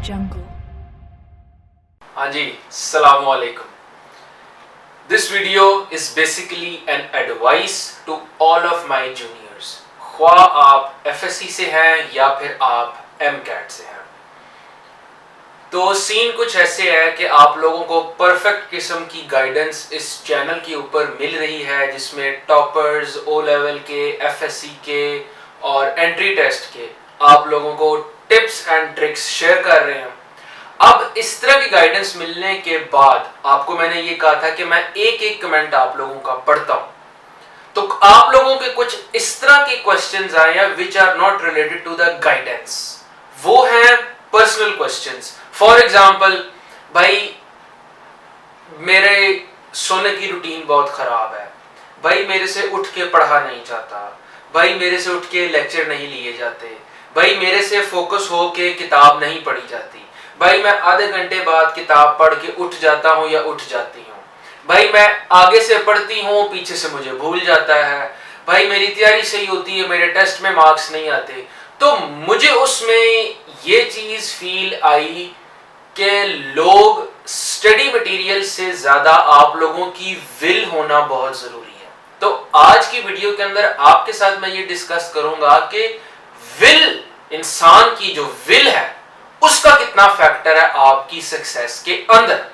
Jungle. हाँ जी, अस्सलाम वालेकुम. This video is basically an advice to all of my juniors. ख्वाह आप FSC से हैं या फिर आप MCAT से हैं. तो सीन कुछ ऐसे है कि आप लोगों को परफेक्ट किस्म की गाइडेंस इस चैनल के ऊपर मिल रही है, जिसमें टॉपर्स, O लेवल के, FSC के और एंट्री टेस्ट के आप लोगों को टिप्स एंड ट्रिक्स शेयर कर रहे हैं. अब इस तरह की गाइडेंस मिलने के बाद आपको मैंने ये कहा था कि मैं एक एक कमेंट आप लोगों का पढ़ता हूं, तो आप लोगों के कुछ इस तरह के क्वेश्चंस आए हैं which are not related to the guidance. वो हैं पर्सनल क्वेश्चंस. फॉर एग्जांपल, भाई मेरे सोने की रूटीन बहुत खराब है, भाई मेरे से उठ के पढ़ा नहीं जाता, भाई मेरे से उठ के लेक्चर नहीं लिए जाते, भाई मेरे से फोकस हो के किताब नहीं पढ़ी जाती, भाई मैं आधे घंटे बाद किताब पढ़ के उठ जाता हूँ या उठ जाती हूँ, भाई मैं आगे से पढ़ती हूँ पीछे से मुझे भूल जाता है, भाई मेरी तैयारी सही होती है मेरे टेस्ट में मार्क्स नहीं आते. तो मुझे उसमें ये चीज फील आई कि लोग स्टडी मटेरियल से ज्यादा आप लोगों की विल होना बहुत जरूरी है. तो आज की वीडियो के अंदर आपके साथ मैं ये डिस्कस करूंगा कि विल, इंसान की जो विल है उसका कितना फैक्टर है आपकी सक्सेस के अंदर.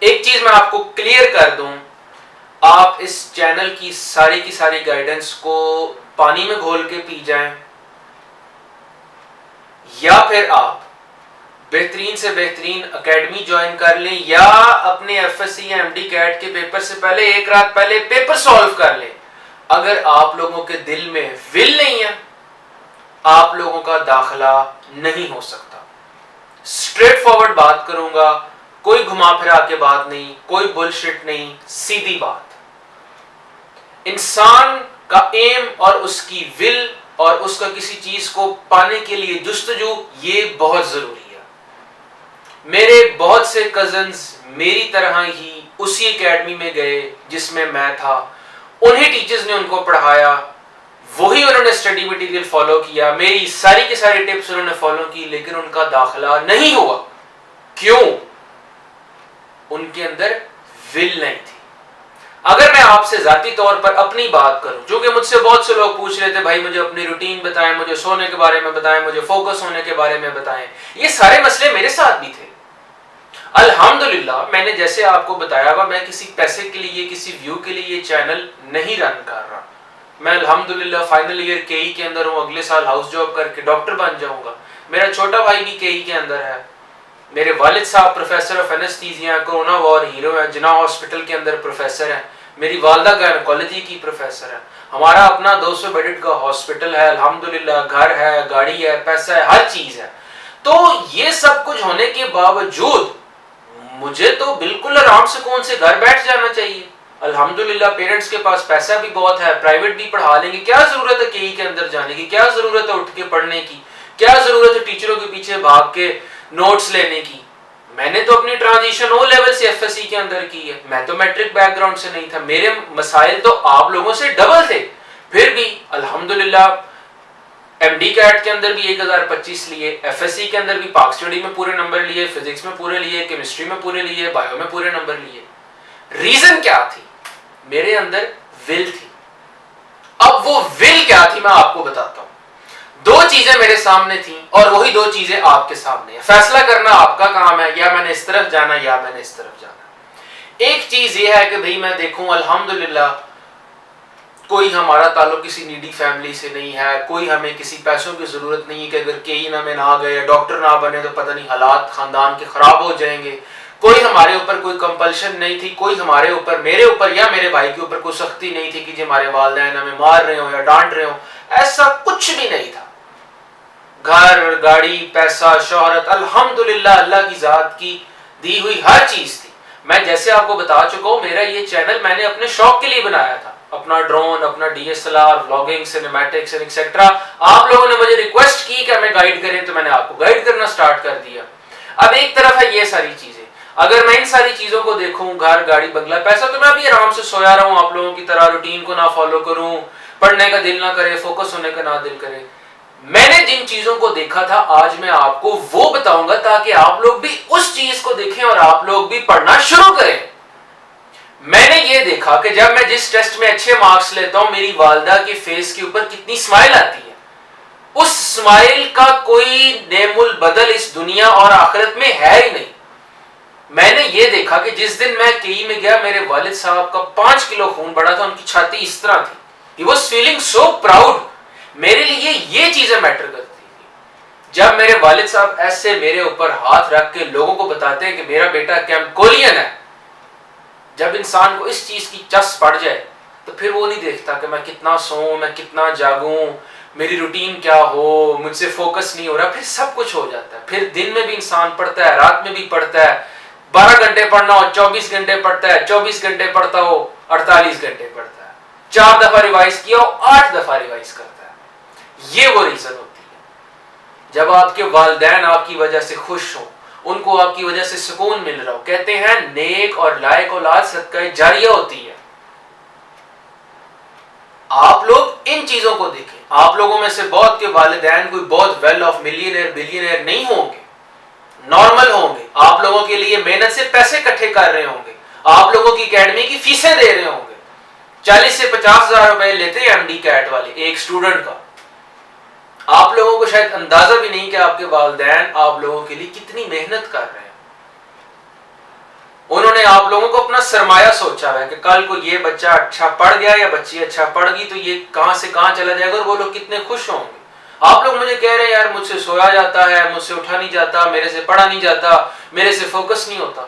एक चीज मैं आपको क्लियर कर दूं, आप इस चैनल की सारी गाइडेंस को पानी में घोल के पी जाएं, या फिर आप बेहतरीन से बेहतरीन एकेडमी ज्वाइन कर लें, या अपने एफएससी या एमडी कैट के पेपर से पहले एक रात पहले पेपर सॉल्व कर लें. अगर आप लोगों के दिल में विल नहीं है, आप लोगों का दाखिला नहीं हो सकता. स्ट्रेट फॉरवर्ड बात करूंगा, कोई घुमा फिरा के बात नहीं, कोई बुलशिट नहीं, सीधी बात. इंसान का एम और उसकी विल और उसका किसी चीज को पाने के लिए जुस्तजू, ये बहुत जरूरी है. मेरे बहुत से कजन्स मेरी तरह ही उसी एकेडमी में गए जिसमें मैं था. उन्हीं टीचर्स ने उनको पढ़ाया, वही उन्होंने स्टडी मटेरियल फॉलो किया, मेरी सारी की सारी टिप्स उन्होंने फॉलो की, लेकिन उनका दाखिला नहीं हुआ. क्यों? उनके अंदर विल नहीं थी. अगर मैं आपसे जाती तौर पर अपनी बात करूं, जो कि मुझसे बहुत से लोग पूछ रहे थे, भाई मुझे अपनी रूटीन बताएं, मुझे सोने के बारे में बताएं, मुझे फोकस होने के बारे में बताएं, ये सारे मसले मेरे साथ भी थे. अल्हम्दुलिल्लाह, मैंने जैसे आपको बताया हुआ, मैं किसी पैसे के लिए, किसी व्यू के लिए ये चैनल नहीं रन कर रहा. मैं अल्हम्दुलिल्लाह फाइनल ईयर केई के अंदर हूँ, अगले साल हाउस जॉब करके डॉक्टर बन जाऊंगा. मेरा छोटा भाई भी केई के अंदर है. मेरे वालिद साहब professor of anaesthesia, corona war hero है, जिना हॉस्पिटल के अंदर प्रोफेसर है. मेरी वालदा गायनेकोलॉजी की प्रोफेसर है. हमारा अपना 200 बेडेड का हॉस्पिटल है, अल्हम्दुलिल्लाह. घर है, गाड़ी है, पैसा है, हर चीज है. तो ये सब कुछ होने के बावजूद मुझे तो बिल्कुल आराम सुकून से घर बैठ जाना चाहिए. अल्हम्दुलिल्लाह पेरेंट्स के पास पैसा भी बहुत है, प्राइवेट भी पढ़ा लेंगे. क्या जरूरत है केई के अंदर जाने की, क्या जरूरत है उठ के पढ़ने की, क्या जरूरत है टीचरों के पीछे भाग के नोट्स लेने की. मैंने तो अपनी ट्रांजिशन O लेवल से FSC के अंदर की है. मैं तो मैट्रिक बैकग्राउंड से नहीं था. मेरे मसाइल तो आप लोगों से डबल थे. फिर भी अल्हम्दुलिल्लाह एमडी कैट के अंदर भी 1025 लिए, FSC के अंदर भी पाक स्टडी में पूरे नंबर लिए, फिजिक्स में पूरे लिए, केमिस्ट्री में पूरे लिए, बायो में पूरे नंबर लिए. रीजन क्या थी? मेरे अंदर विल थी. अब वो विल क्या थी मैं आपको बताता हूं. दो चीजें मेरे सामने थी और वही दो चीजें आपके सामने है. फैसला करना आपका काम है, या मैंने इस तरफ जाना या मैंने इस तरफ जाना. एक चीज ये है कि भाई मैं देखूं अल्हम्दुलिल्लाह कोई हमारा ताल्लुक किसी नीडी फैमिली से नहीं है, कोई हमें किसी पैसों की जरूरत नहीं है कि अगर केई ना में ना गए, डॉक्टर ना बने तो पता नहीं हालात खानदान के खराब हो जाएंगे. कोई हमारे ऊपर कोई कंपल्शन नहीं थी, कोई हमारे ऊपर, मेरे ऊपर या मेरे भाई के ऊपर कोई सख्ती नहीं थी कि जो हमारे वालिदैन हमें मार रहे हो या डांट रहे हो. ऐसा कुछ भी नहीं था. घर, गाड़ी, पैसा, शोहरत, अल्हम्दुलिल्लाह अल्लाह की जात की दी हुई हर चीज थी. मैं जैसे आपको बता चुका हूं, मेरा ये चैनल मैंने अपने शौक के लिए बनाया था. अपना ड्रोन, अपना DSLR, व्लॉगिंग, सिनेमैटिक्स एक्सेट्रा. आप लोगों ने मुझे रिक्वेस्ट की कि हमें गाइड करें, तो मैंने आपको गाइड करना स्टार्ट कर दिया. अब एक तरफ है ये सारी चीजें. अगर मैं इन सारी चीजों को देखूं, घर, गाड़ी, बंगला, पैसा, तो मैं भी आराम से सोया रहूं, आप लोगों की तरह रूटीन को ना फॉलो करूं, पढ़ने का दिल ना करे, फोकस होने का ना दिल करे. میں نے جن چیزوں کو دیکھا تھا آج میں آپ کو وہ بتاؤں گا تاکہ آپ لوگ بھی اس چیز کو دیکھیں اور آپ لوگ بھی پڑھنا شروع کریں. میں نے یہ دیکھا کہ جب میں جس ٹیسٹ میں اچھے مارکس لیتا ہوں میری والدہ کے فیس کے اوپر کتنی اسمائل آتی ہے. اس اسمائل کا کوئی نعم البدل اس دنیا اور آخرت میں ہے ہی نہیں. میں نے یہ دیکھا کہ جس دن میں کئی میں گیا میرے والد صاحب کا 5 کلو خون بڑھا تھا, ان کی چھاتی اس طرح تھی. He was feeling so proud. میرے لیے یہ چیزیں میٹر کرتی تھی. جب میرے والد صاحب ایسے میرے اوپر ہاتھ رکھ کے لوگوں کو بتاتے ہیں کہ میرا بیٹا کیمکولین ہے, جب انسان کو اس چیز کی چس پڑ جائے تو پھر وہ نہیں دیکھتا کہ میں کتنا سوؤں, میں کتنا جاگوں, میری روٹین کیا ہو, مجھ سے فوکس نہیں ہو رہا, پھر سب کچھ ہو جاتا ہے. پھر دن میں بھی انسان پڑھتا ہے, رات میں بھی پڑھتا ہے, 12 گھنٹے پڑھنا ہو 24 گھنٹے پڑھتا ہے, 24 گھنٹے پڑھتا ہو 48 گھنٹے پڑھتا ہے, 4 دفعہ ریوائز کیا ہو 8 دفعہ ریوائز کرتا ہے. یہ وہ ریزن ہوتی ہے. جب آپ کے والدین آپ کی وجہ سے خوش ہوں, ان کو آپ کی وجہ سے سکون مل رہا ہو, کہتے ہیں نیک اور لائق اولاد صدقہ جاریہ ہوتی ہے. آپ لوگ ان چیزوں کو دیکھیں. آپ لوگوں میں سے بہت کے والدین کوئی بہت ویل آف ملینئر بلینئر نہیں ہوں گے, نارمل ہوں گے. آپ لوگوں کے لیے محنت سے پیسے اکٹھے کر رہے ہوں گے, آپ لوگوں کی اکیڈمی کی فیسیں دے رہے ہوں گے. 40 سے 50 ہزار روپے لیتے ہیں ایم ڈی کیٹ والے ایک اسٹوڈنٹ کا. آپ لوگوں کو شاید اندازہ بھی نہیں کہ آپ کے والدین آپ لوگوں کے لیے کتنی محنت کر رہے ہیں. انہوں نے آپ لوگوں کو اپنا سرمایہ سوچا ہے کہ کل کو یہ بچہ اچھا پڑھ گیا یا بچی اچھا پڑھ گئی تو یہ کہاں سے کہاں چلا جائے گا, اور وہ لوگ کتنے خوش ہوں گے. آپ لوگ مجھے کہہ رہے ہیں یار مجھ سے سویا جاتا ہے, مجھ سے اٹھا نہیں جاتا, میرے سے پڑھا نہیں جاتا, میرے سے فوکس نہیں ہوتا.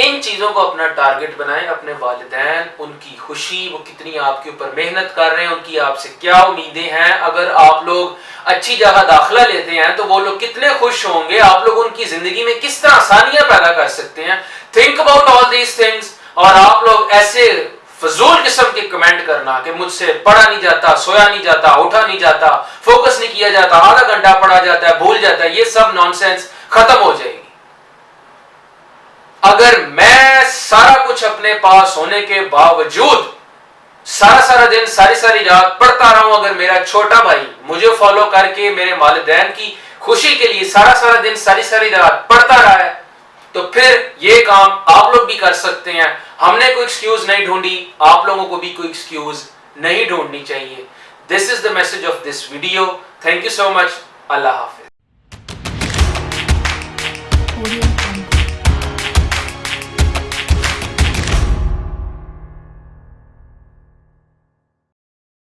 ان چیزوں کو اپنا ٹارگٹ بنائیں. اپنے والدین, ان کی خوشی, وہ کتنی آپ کے اوپر محنت کر رہے ہیں, ان کی آپ سے کیا امیدیں ہیں. اگر آپ لوگ اچھی جگہ داخلہ لیتے ہیں تو وہ لوگ کتنے خوش ہوں گے, آپ لوگ ان کی زندگی میں کس طرح آسانیاں پیدا کر سکتے ہیں. Think about all these things. اور آپ لوگ ایسے فضول قسم کے کمنٹ کرنا کہ مجھ سے پڑھا نہیں جاتا, سویا نہیں جاتا, اٹھا نہیں جاتا, فوکس نہیں کیا جاتا, آدھا گھنٹہ پڑھا جاتا ہے, بھول جاتا ہے, یہ سب نانسنس ختم ہو جائے گی. اگر میں سارا کچھ اپنے پاس ہونے کے باوجود سارا دن ساری رات پڑھتا رہا ہوں, اگر میرا چھوٹا بھائی مجھے فالو کر کے میرے والدین کی خوشی کے لیے سارا دن ساری رات پڑھتا رہا ہے, تو پھر یہ کام آپ لوگ بھی کر سکتے ہیں. ہم نے کوئی ایکسکیوز نہیں ڈھونڈی, آپ لوگوں کو بھی کوئی ایکسکیوز نہیں ڈھونڈنی چاہیے. This is the message of this video. Thank you so much. اللہ حافظ.